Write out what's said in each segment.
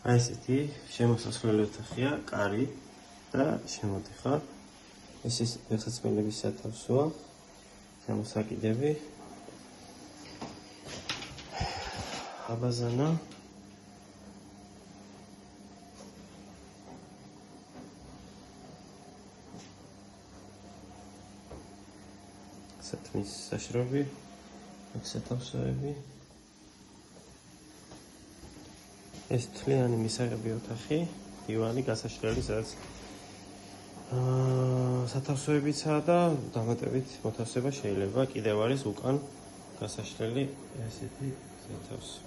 აი ესეთი შემოსასვლელი ოთახია, კარი და შემოდიხარ. ეს ის ფეხსაცმელების სათავსოა, შემოსაკიდები. აბაზანა. სათმის საშრობი, სათავსოები. ეს თლიანი მისაღები ოთახი, დივანი, გასაშლელი, სადაც სათავსოებიცაა და დამატებით მოთავსება შეიძლება. კიდევ არის უკან გასაშლელი ესეთი სათავსო.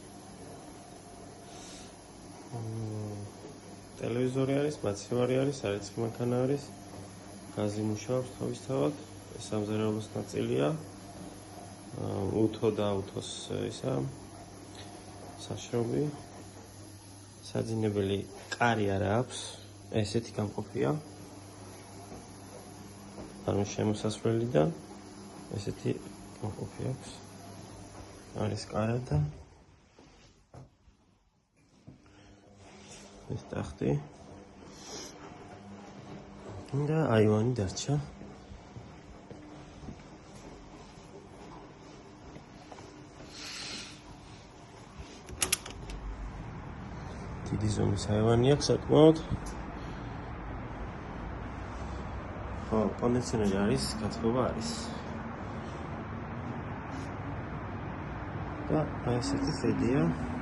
ტელევიზორი არის, მაცივარი არის, სარეცხი მანქანა არის, გაზი მუშაობს თავისთავად, სამზარეულოს ნაწილია, უთო და უთოს ისა საშრობი. საძინებელი კარი არა აქვს, ესეთი გამყოფია. ანუ შემოსასვლელიდან ესეთი გამყოფი აქვს. არის კარადა. ეს ტახტი. და აივანი დარჩა. დიდი ზომის აივანი აქვს საკმაოდ. ხო, კონდიციონერი არის, გათბობა არის. და აი ესეთი ხედია.